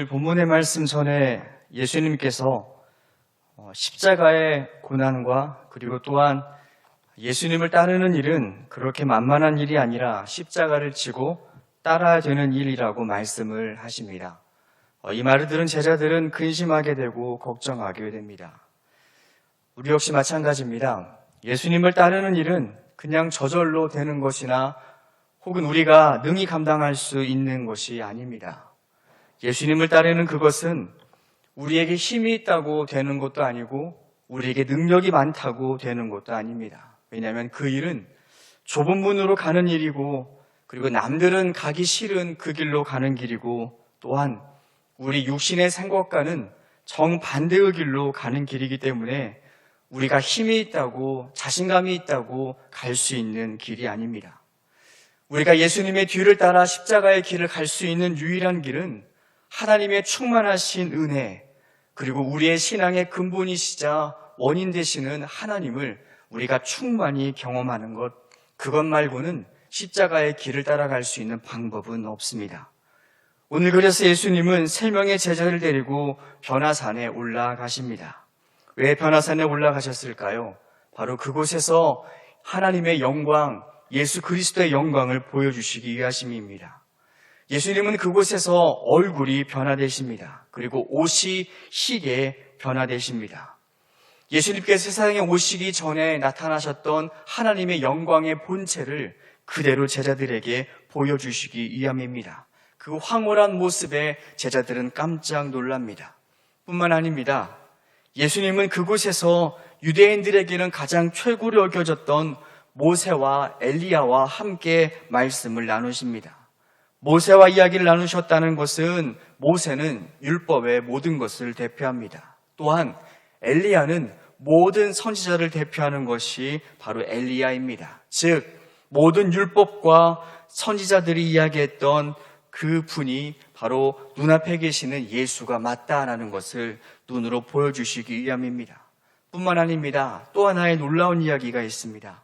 오늘 본문의 말씀 전에 예수님께서 십자가의 고난과 그리고 또한 예수님을 따르는 일은 그렇게 만만한 일이 아니라 십자가를 지고 따라야 되는 일이라고 말씀을 하십니다. 이 말을 들은 제자들은 근심하게 되고 걱정하게 됩니다. 우리 역시 마찬가지입니다. 예수님을 따르는 일은 그냥 저절로 되는 것이나 혹은 우리가 능히 감당할 수 있는 것이 아닙니다. 예수님을 따르는 그것은 우리에게 힘이 있다고 되는 것도 아니고 우리에게 능력이 많다고 되는 것도 아닙니다. 왜냐하면 그 일은 좁은 문으로 가는 일이고 그리고 남들은 가기 싫은 그 길로 가는 길이고 또한 우리 육신의 생각과는 정반대의 길로 가는 길이기 때문에 우리가 힘이 있다고 자신감이 있다고 갈 수 있는 길이 아닙니다. 우리가 예수님의 뒤를 따라 십자가의 길을 갈 수 있는 유일한 길은 하나님의 충만하신 은혜 그리고 우리의 신앙의 근본이시자 원인 되시는 하나님을 우리가 충만히 경험하는 것, 그것 말고는 십자가의 길을 따라갈 수 있는 방법은 없습니다. 오늘 그래서 예수님은 3명의 제자를 데리고 변화산에 올라가십니다. 왜 변화산에 올라가셨을까요? 바로 그곳에서 하나님의 영광, 예수 그리스도의 영광을 보여주시기 위하심입니다. 예수님은 그곳에서 얼굴이 변화되십니다. 그리고 옷이 희게 변화되십니다. 예수님께서 세상에 오시기 전에 나타나셨던 하나님의 영광의 본체를 그대로 제자들에게 보여주시기 위함입니다. 그 황홀한 모습에 제자들은 깜짝 놀랍니다. 뿐만 아닙니다. 예수님은 그곳에서 유대인들에게는 가장 최고로 여겨졌던 모세와 엘리야와 함께 말씀을 나누십니다. 모세와 이야기를 나누셨다는 것은 모세는 율법의 모든 것을 대표합니다. 또한 엘리야는 모든 선지자를 대표하는 것이 바로 엘리야입니다. 즉 모든 율법과 선지자들이 이야기했던 그 분이 바로 눈앞에 계시는 예수가 맞다라는 것을 눈으로 보여주시기 위함입니다. 뿐만 아닙니다. 또 하나의 놀라운 이야기가 있습니다.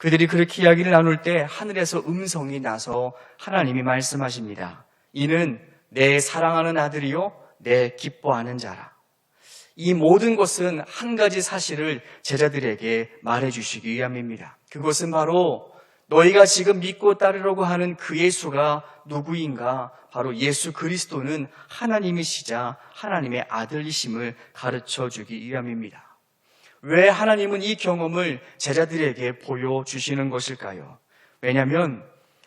그들이 그렇게 이야기를 나눌 때 하늘에서 음성이 나서 하나님이 말씀하십니다. 이는 내 사랑하는 아들이요 내 기뻐하는 자라. 이 모든 것은 한 가지 사실을 제자들에게 말해주시기 위함입니다. 그것은 바로 너희가 지금 믿고 따르려고 하는 그 예수가 누구인가? 바로 예수 그리스도는 하나님이시자 하나님의 아들이심을 가르쳐주기 위함입니다. 왜 하나님은 이 경험을 제자들에게 보여주시는 것일까요? 왜냐하면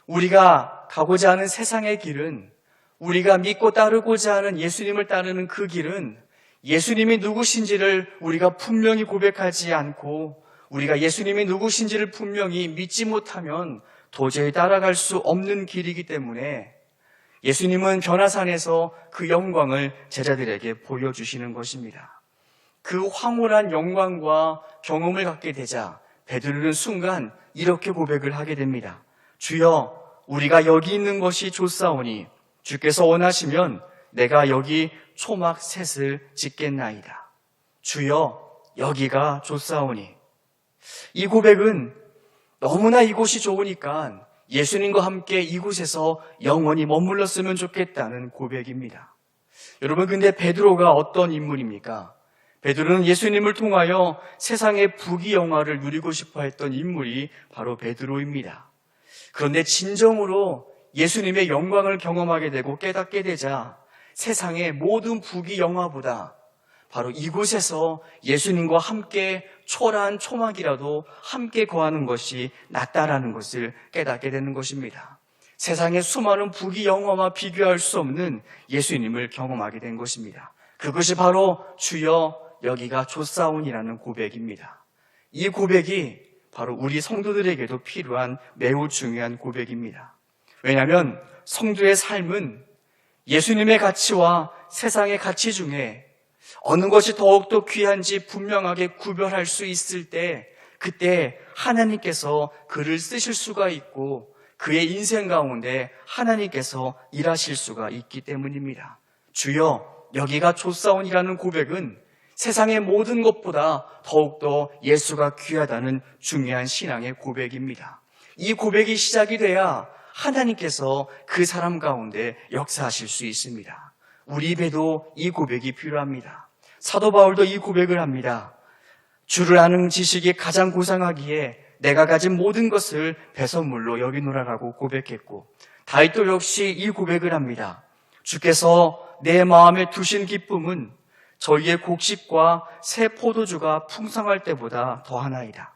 우리가 가고자 하는 세상의 길은, 우리가 믿고 따르고자 하는 예수님을 따르는 그 길은 예수님이 누구신지를 우리가 분명히 고백하지 않고 우리가 예수님이 누구신지를 분명히 믿지 못하면 도저히 따라갈 수 없는 길이기 때문에 예수님은 변화산에서 그 영광을 제자들에게 보여주시는 것입니다. 그 황홀한 영광과 경험을 갖게 되자 베드로는 순간 이렇게 고백을 하게 됩니다. 주여, 우리가 여기 있는 것이 좋사오니 주께서 원하시면 내가 여기 초막 셋을 짓겠나이다. 주여, 여기가 좋사오니. 이 고백은 너무나 이곳이 좋으니까 예수님과 함께 이곳에서 영원히 머물렀으면 좋겠다는 고백입니다. 여러분, 근데 베드로가 어떤 인물입니까? 베드로는 예수님을 통하여 세상의 부귀영화를 누리고 싶어 했던 인물이 바로 베드로입니다. 그런데 진정으로 예수님의 영광을 경험하게 되고 깨닫게 되자 세상의 모든 부귀영화보다 바로 이곳에서 예수님과 함께 초라한 초막이라도 함께 거하는 것이 낫다라는 것을 깨닫게 되는 것입니다. 세상의 수많은 부귀영화와 비교할 수 없는 예수님을 경험하게 된 것입니다. 그것이 바로 주여 여기가 좋사온이라는 고백입니다. 이 고백이 바로 우리 성도들에게도 필요한 매우 중요한 고백입니다. 왜냐하면 성도의 삶은 예수님의 가치와 세상의 가치 중에 어느 것이 더욱더 귀한지 분명하게 구별할 수 있을 때 그때 하나님께서 그를 쓰실 수가 있고 그의 인생 가운데 하나님께서 일하실 수가 있기 때문입니다. 주여 여기가 좋사온이라는 고백은 세상의 모든 것보다 더욱더 예수가 귀하다는 중요한 신앙의 고백입니다. 이 고백이 시작이 돼야 하나님께서 그 사람 가운데 역사하실 수 있습니다. 우리 입에도 이 고백이 필요합니다. 사도 바울도 이 고백을 합니다. 주를 아는 지식이 가장 고상하기에 내가 가진 모든 것을 배설물로 여기노라라고 고백했고, 다윗도 역시 이 고백을 합니다. 주께서 내 마음에 두신 기쁨은 저희의 곡식과 새 포도주가 풍성할 때보다 더하나이다.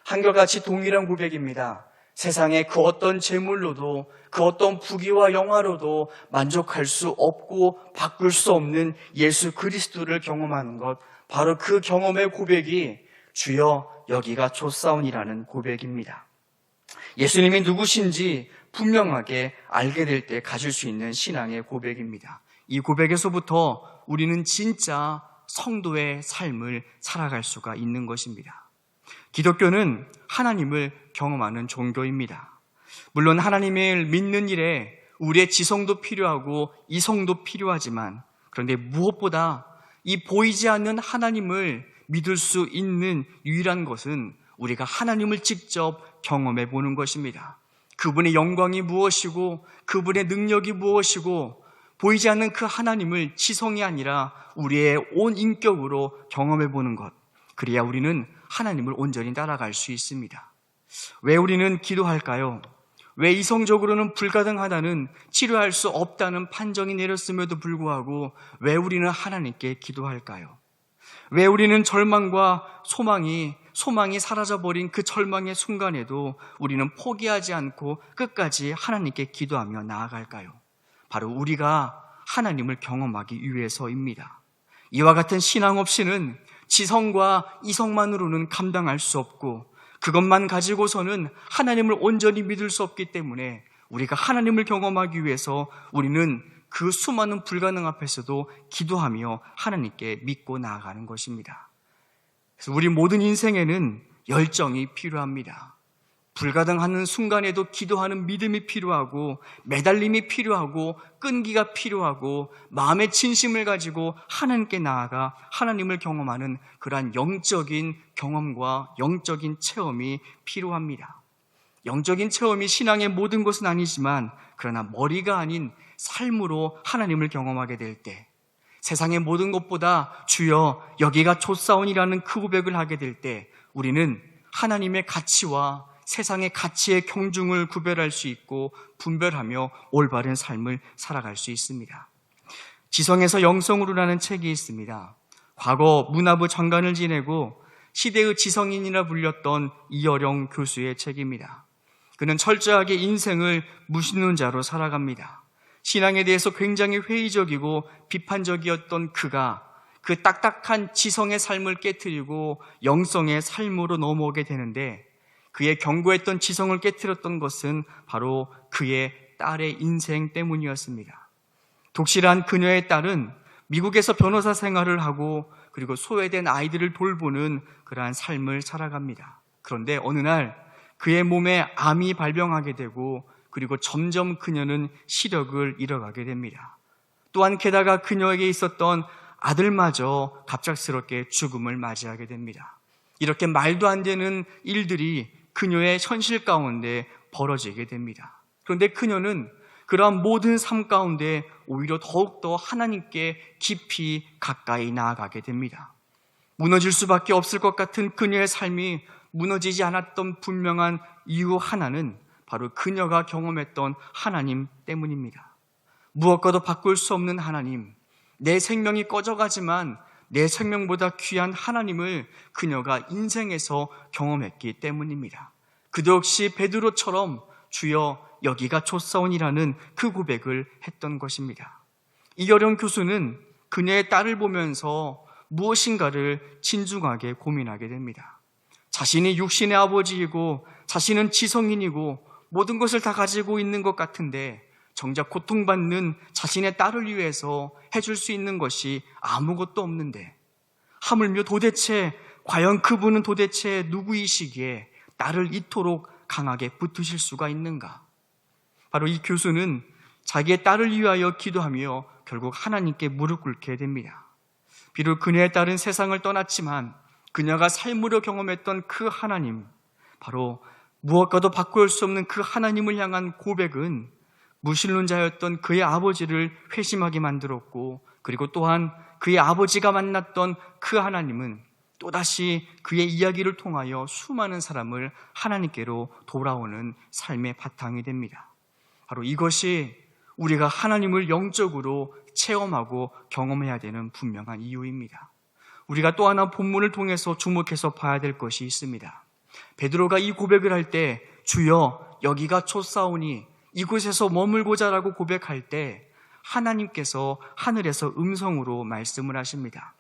한결같이 동일한 고백입니다. 세상의 그 어떤 재물로도, 그 어떤 부귀와 영화로도 만족할 수 없고 바꿀 수 없는 예수 그리스도를 경험하는 것, 바로 그 경험의 고백이 주여 여기가 좁사온이라는 고백입니다. 예수님이 누구신지 분명하게 알게 될 때 가질 수 있는 신앙의 고백입니다. 이 고백에서부터 우리는 진짜 성도의 삶을 살아갈 수가 있는 것입니다. 기독교는 하나님을 경험하는 종교입니다. 물론 하나님을 믿는 일에 우리의 지성도 필요하고 이성도 필요하지만, 그런데 무엇보다 이 보이지 않는 하나님을 믿을 수 있는 유일한 것은 우리가 하나님을 직접 경험해 보는 것입니다. 그분의 영광이 무엇이고 그분의 능력이 무엇이고, 보이지 않는 그 하나님을 지성이 아니라 우리의 온 인격으로 경험해 보는 것, 그래야 우리는 하나님을 온전히 따라갈 수 있습니다. 왜 우리는 기도할까요? 왜 이성적으로는 불가능하다는, 치료할 수 없다는 판정이 내렸음에도 불구하고 왜 우리는 하나님께 기도할까요? 왜 우리는 절망과 소망이 사라져버린 그 절망의 순간에도 우리는 포기하지 않고 끝까지 하나님께 기도하며 나아갈까요? 바로 우리가 하나님을 경험하기 위해서입니다. 이와 같은 신앙 없이는 지성과 이성만으로는 감당할 수 없고, 그것만 가지고서는 하나님을 온전히 믿을 수 없기 때문에 우리가 하나님을 경험하기 위해서 우리는 그 수많은 불가능 앞에서도 기도하며 하나님께 믿고 나아가는 것입니다. 그래서 우리 모든 인생에는 열정이 필요합니다. 불가능한 순간에도 기도하는 믿음이 필요하고, 매달림이 필요하고, 끈기가 필요하고, 마음의 진심을 가지고 하나님께 나아가 하나님을 경험하는 그러한 영적인 경험과 영적인 체험이 필요합니다. 영적인 체험이 신앙의 모든 것은 아니지만, 그러나 머리가 아닌 삶으로 하나님을 경험하게 될 때, 세상의 모든 것보다 주여 여기가 좁사온이라는 그 고백을 하게 될 때, 우리는 하나님의 가치와 세상의 가치의 경중을 구별할 수 있고 분별하며 올바른 삶을 살아갈 수 있습니다. 지성에서 영성으로라는 책이 있습니다. 과거 문화부 장관을 지내고 시대의 지성인이라 불렸던 이어령 교수의 책입니다. 그는 철저하게 인생을 무신론 자로 살아갑니다. 신앙에 대해서 굉장히 회의적이고 비판적이었던 그가 그 딱딱한 지성의 삶을 깨트리고 영성의 삶으로 넘어오게 되는데, 그의 견고했던 지성을 깨트렸던 것은 바로 그의 딸의 인생 때문이었습니다. 독실한 그녀의 딸은 미국에서 변호사 생활을 하고 그리고 소외된 아이들을 돌보는 그러한 삶을 살아갑니다. 그런데 어느 날 그의 몸에 암이 발병하게 되고, 그리고 점점 그녀는 시력을 잃어가게 됩니다. 또한 게다가 그녀에게 있었던 아들마저 갑작스럽게 죽음을 맞이하게 됩니다. 이렇게 말도 안 되는 일들이 그녀의 현실 가운데 벌어지게 됩니다. 그런데 그녀는 그러한 모든 삶 가운데 오히려 더욱더 하나님께 깊이 가까이 나아가게 됩니다. 무너질 수밖에 없을 것 같은 그녀의 삶이 무너지지 않았던 분명한 이유 하나는 바로 그녀가 경험했던 하나님 때문입니다. 무엇과도 바꿀 수 없는 하나님, 내 생명이 꺼져가지만 내 생명보다 귀한 하나님을 그녀가 인생에서 경험했기 때문입니다. 그도 역시 베드로처럼 주여 여기가 좁사온이라는 그 고백을 했던 것입니다. 이어령 교수는 그녀의 딸을 보면서 무엇인가를 진중하게 고민하게 됩니다. 자신이 육신의 아버지이고 자신은 지성인이고 모든 것을 다 가지고 있는 것 같은데, 정작 고통받는 자신의 딸을 위해서 해줄 수 있는 것이 아무것도 없는데, 하물며 과연 그분은 도대체 누구이시기에 딸을 이토록 강하게 붙으실 수가 있는가? 바로 이 교수는 자기의 딸을 위하여 기도하며 결국 하나님께 무릎 꿇게 됩니다. 비록 그녀의 딸은 세상을 떠났지만 그녀가 삶으로 경험했던 그 하나님, 바로 무엇과도 바꿀 수 없는 그 하나님을 향한 고백은 무신론자였던 그의 아버지를 회심하게 만들었고, 그리고 또한 그의 아버지가 만났던 그 하나님은 또다시 그의 이야기를 통하여 수많은 사람을 하나님께로 돌아오는 삶의 바탕이 됩니다. 바로 이것이 우리가 하나님을 영적으로 체험하고 경험해야 되는 분명한 이유입니다. 우리가 또 하나 본문을 통해서 주목해서 봐야 될 것이 있습니다. 베드로가 이 고백을 할 때 주여 여기가 촌사오니 이곳에서 머물고자라고 고백할 때 하나님께서 하늘에서 음성으로 말씀을 하십니다.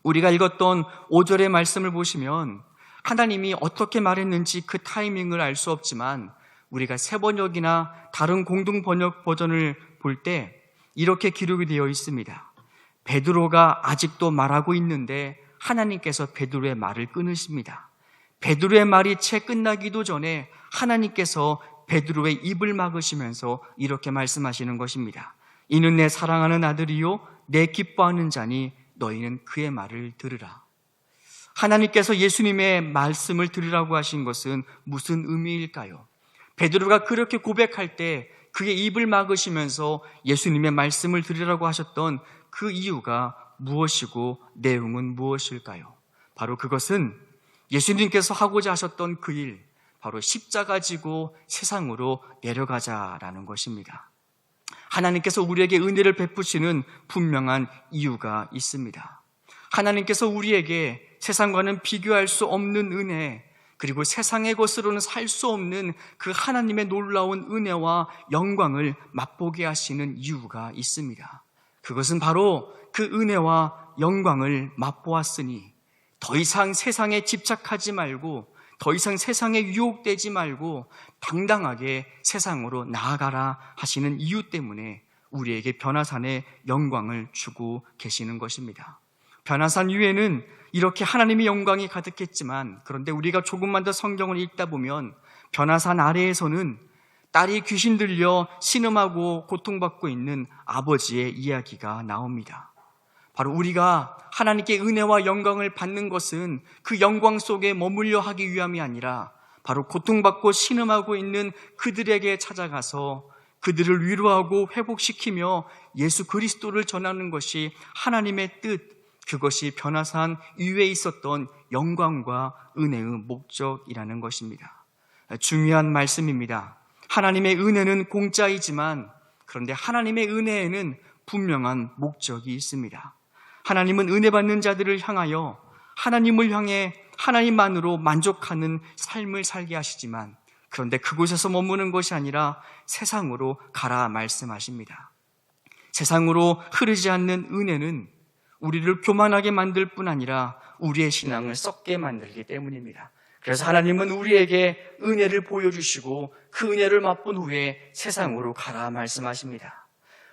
우리가 읽었던 5절의 말씀을 보시면 하나님이 어떻게 말했는지 그 타이밍을 알 수 없지만 우리가 새번역이나 다른 공동 번역 버전을 볼 때 이렇게 기록이 되어 있습니다. 베드로가 아직도 말하고 있는데 하나님께서 베드로의 말을 끊으십니다. 베드로의 말이 채 끝나기도 전에 하나님께서 베드로의 입을 막으시면서 이렇게 말씀하시는 것입니다. 이는 내 사랑하는 아들이요 내 기뻐하는 자니 너희는 그의 말을 들으라. 하나님께서 예수님의 말씀을 들으라고 하신 것은 무슨 의미일까요? 베드로가 그렇게 고백할 때 그의 입을 막으시면서 예수님의 말씀을 들으라고 하셨던 그 이유가 무엇이고 내용은 무엇일까요? 바로 그것은 예수님께서 하고자 하셨던 그 일, 바로 십자가 지고 세상으로 내려가자라는 것입니다. 하나님께서 우리에게 은혜를 베푸시는 분명한 이유가 있습니다. 하나님께서 우리에게 세상과는 비교할 수 없는 은혜, 그리고 세상의 것으로는 살 수 없는 그 하나님의 놀라운 은혜와 영광을 맛보게 하시는 이유가 있습니다. 그것은 바로 그 은혜와 영광을 맛보았으니 더 이상 세상에 집착하지 말고 더 이상 세상에 유혹되지 말고 당당하게 세상으로 나아가라 하시는 이유 때문에 우리에게 변화산의 영광을 주고 계시는 것입니다. 변화산 위에는 이렇게 하나님의 영광이 가득했지만, 그런데 우리가 조금만 더 성경을 읽다 보면 변화산 아래에서는 딸이 귀신 들려 신음하고 고통받고 있는 아버지의 이야기가 나옵니다. 바로 우리가 하나님께 은혜와 영광을 받는 것은 그 영광 속에 머물려 하기 위함이 아니라 바로 고통받고 신음하고 있는 그들에게 찾아가서 그들을 위로하고 회복시키며 예수 그리스도를 전하는 것이 하나님의 뜻, 그것이 변화산 위에 있었던 영광과 은혜의 목적이라는 것입니다. 중요한 말씀입니다. 하나님의 은혜는 공짜이지만 그런데 하나님의 은혜에는 분명한 목적이 있습니다. 하나님은 은혜 받는 자들을 향하여 하나님을 향해 하나님만으로 만족하는 삶을 살게 하시지만, 그런데 그곳에서 머무는 것이 아니라 세상으로 가라 말씀하십니다. 세상으로 흐르지 않는 은혜는 우리를 교만하게 만들 뿐 아니라 우리의 신앙을 썩게 만들기 때문입니다. 그래서 하나님은 우리에게 은혜를 보여주시고 그 은혜를 맛본 후에 세상으로 가라 말씀하십니다.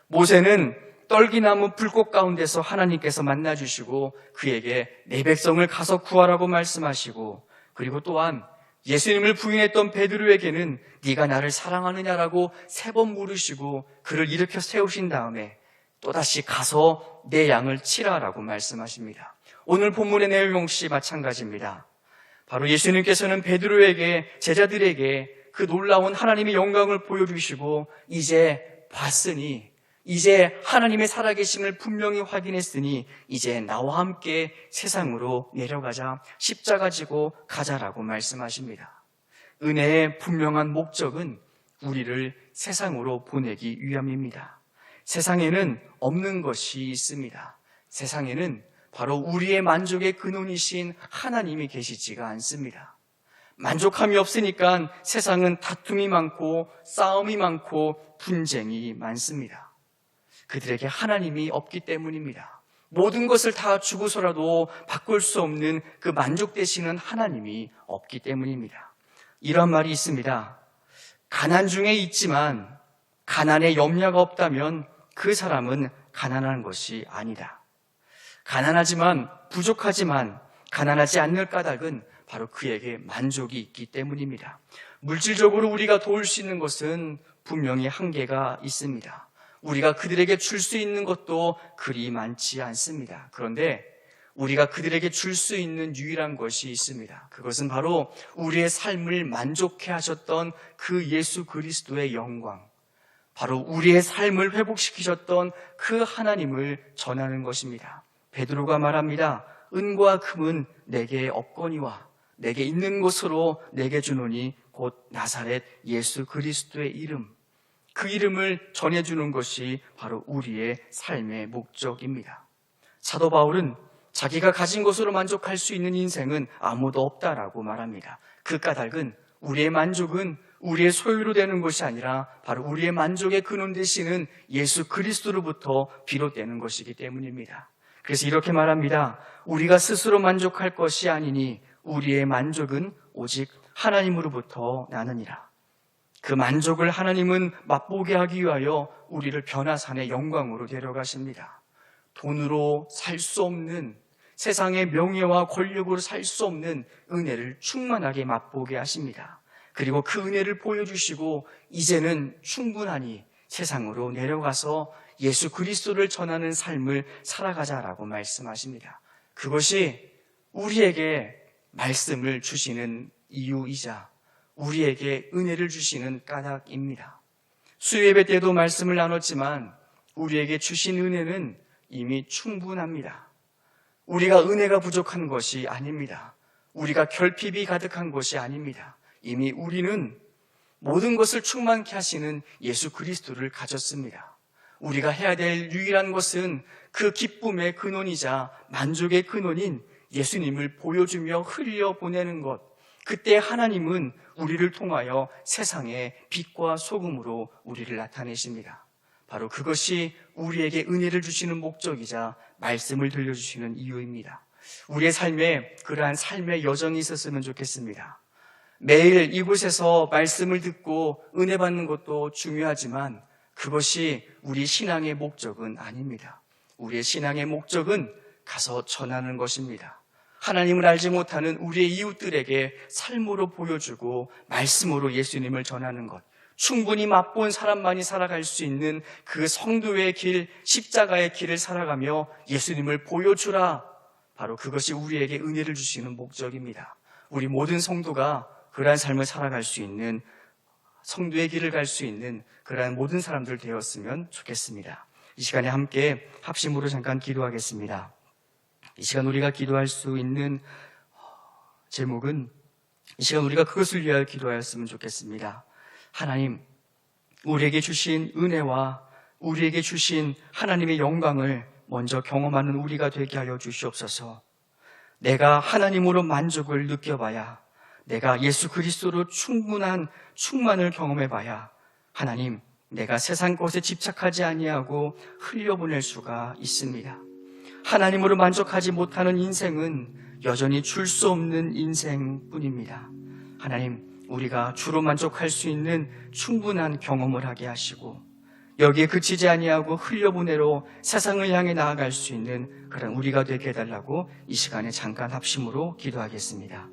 모세는 떨기나무 불꽃 가운데서 하나님께서 만나주시고 그에게 내 백성을 가서 구하라고 말씀하시고, 그리고 또한 예수님을 부인했던 베드로에게는 네가 나를 사랑하느냐라고 3번 물으시고 그를 일으켜 세우신 다음에 또다시 가서 내 양을 치라라고 말씀하십니다. 오늘 본문의 내용 역시 마찬가지입니다. 바로 예수님께서는 베드로에게, 제자들에게 그 놀라운 하나님의 영광을 보여주시고 이제 봤으니, 이제 하나님의 살아계심을 분명히 확인했으니 이제 나와 함께 세상으로 내려가자, 십자가 지고 가자라고 말씀하십니다. 은혜의 분명한 목적은 우리를 세상으로 보내기 위함입니다. 세상에는 없는 것이 있습니다. 세상에는 바로 우리의 만족의 근원이신 하나님이 계시지가 않습니다. 만족함이 없으니까 세상은 다툼이 많고 싸움이 많고 분쟁이 많습니다. 그들에게 하나님이 없기 때문입니다. 모든 것을 다 주고서라도 바꿀 수 없는 그 만족되시는 하나님이 없기 때문입니다. 이런 말이 있습니다. 가난 중에 있지만 가난에 염려가 없다면 그 사람은 가난한 것이 아니다. 가난하지만, 부족하지만 가난하지 않을 까닭은 바로 그에게 만족이 있기 때문입니다. 물질적으로 우리가 도울 수 있는 것은 분명히 한계가 있습니다. 우리가 그들에게 줄 수 있는 것도 그리 많지 않습니다. 그런데 우리가 그들에게 줄 수 있는 유일한 것이 있습니다. 그것은 바로 우리의 삶을 만족해 하셨던 그 예수 그리스도의 영광, 바로 우리의 삶을 회복시키셨던 그 하나님을 전하는 것입니다. 베드로가 말합니다. 은과 금은 내게 없거니와 내게 있는 것으로 내게 주노니 곧 나사렛 예수 그리스도의 이름, 그 이름을 전해주는 것이 바로 우리의 삶의 목적입니다. 사도 바울은 자기가 가진 것으로 만족할 수 있는 인생은 아무도 없다라고 말합니다. 그 까닭은 우리의 만족은 우리의 소유로 되는 것이 아니라 바로 우리의 만족의 근원 되시는 예수 그리스도로부터 비롯되는 것이기 때문입니다. 그래서 이렇게 말합니다. 우리가 스스로 만족할 것이 아니니 우리의 만족은 오직 하나님으로부터 나느니라. 그 만족을 하나님은 맛보게 하기 위하여 우리를 변화산의 영광으로 데려가십니다. 돈으로 살 수 없는, 세상의 명예와 권력으로 살 수 없는 은혜를 충만하게 맛보게 하십니다. 그리고 그 은혜를 보여주시고 이제는 충분하니 세상으로 내려가서 예수 그리스도를 전하는 삶을 살아가자라고 말씀하십니다. 그것이 우리에게 말씀을 주시는 이유이자 우리에게 은혜를 주시는 까닭입니다. 수요예배 때도 말씀을 나눴지만 우리에게 주신 은혜는 이미 충분합니다. 우리가 은혜가 부족한 것이 아닙니다. 우리가 결핍이 가득한 것이 아닙니다. 이미 우리는 모든 것을 충만케 하시는 예수 그리스도를 가졌습니다. 우리가 해야 될 유일한 것은 그 기쁨의 근원이자 만족의 근원인 예수님을 보여주며 흘려보내는 것. 그때 하나님은 우리를 통하여 세상의 빛과 소금으로 우리를 나타내십니다. 바로 그것이 우리에게 은혜를 주시는 목적이자 말씀을 들려주시는 이유입니다. 우리의 삶에 그러한 삶의 여정이 있었으면 좋겠습니다. 매일 이곳에서 말씀을 듣고 은혜 받는 것도 중요하지만 그것이 우리 신앙의 목적은 아닙니다. 우리의 신앙의 목적은 가서 전하는 것입니다. 하나님을 알지 못하는 우리의 이웃들에게 삶으로 보여주고 말씀으로 예수님을 전하는 것, 충분히 맛본 사람만이 살아갈 수 있는 그 성도의 길, 십자가의 길을 살아가며 예수님을 보여주라. 바로 그것이 우리에게 은혜를 주시는 목적입니다. 우리 모든 성도가 그러한 삶을 살아갈 수 있는, 성도의 길을 갈 수 있는 그러한 모든 사람들 되었으면 좋겠습니다. 이 시간에 함께 합심으로 잠깐 기도하겠습니다. 이 시간 우리가 기도할 수 있는 제목은, 이 시간 우리가 그것을 위하여 기도하였으면 좋겠습니다. 하나님, 우리에게 주신 은혜와 우리에게 주신 하나님의 영광을 먼저 경험하는 우리가 되게 하여 주시옵소서. 내가 하나님으로 만족을 느껴봐야, 내가 예수 그리스도로 충분한 충만을 경험해봐야 하나님, 내가 세상 것에 집착하지 아니하고 흘려보낼 수가 있습니다. 하나님으로 만족하지 못하는 인생은 여전히 줄 수 없는 인생뿐입니다. 하나님, 우리가 주로 만족할 수 있는 충분한 경험을 하게 하시고 여기에 그치지 아니하고 흘려보내러 세상을 향해 나아갈 수 있는 그런 우리가 되게 해달라고 이 시간에 잠깐 합심으로 기도하겠습니다.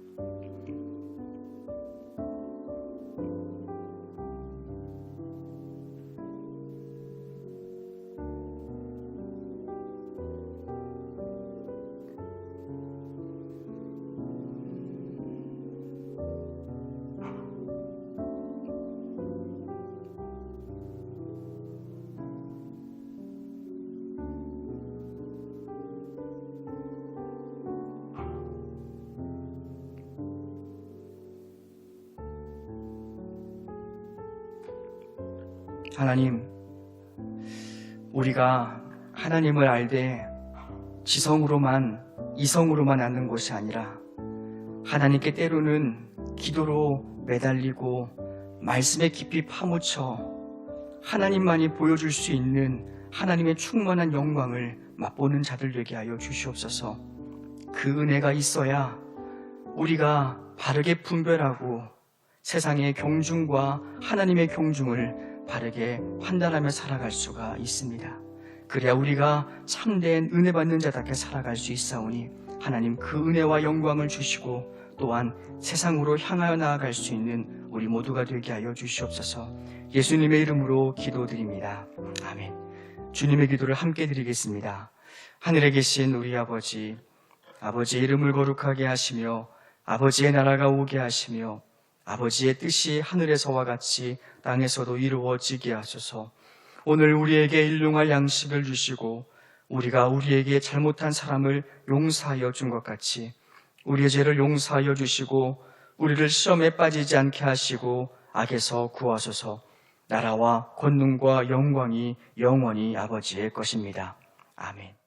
하나님, 우리가 하나님을 알되 지성으로만, 이성으로만 아는 것이 아니라 하나님께 때로는 기도로 매달리고 말씀에 깊이 파묻혀 하나님만이 보여줄 수 있는 하나님의 충만한 영광을 맛보는 자들 되게 하여 주시옵소서. 그 은혜가 있어야 우리가 바르게 분별하고 세상의 경중과 하나님의 경중을 바르게 판단하며 살아갈 수가 있습니다. 그래야 우리가 참된 은혜 받는 자답게 살아갈 수 있사오니 하나님, 그 은혜와 영광을 주시고 또한 세상으로 향하여 나아갈 수 있는 우리 모두가 되게 하여 주시옵소서. 예수님의 이름으로 기도드립니다. 아멘. 주님의 기도를 함께 드리겠습니다. 하늘에 계신 우리 아버지, 아버지의 이름을 거룩하게 하시며 아버지의 나라가 오게 하시며 아버지의 뜻이 하늘에서와 같이 땅에서도 이루어지게 하소서. 오늘 우리에게 일용할 양식을 주시고 우리가 우리에게 잘못한 사람을 용서하여 준 것 같이 우리의 죄를 용서하여 주시고 우리를 시험에 빠지지 않게 하시고 악에서 구하소서. 나라와 권능과 영광이 영원히 아버지의 것입니다. 아멘.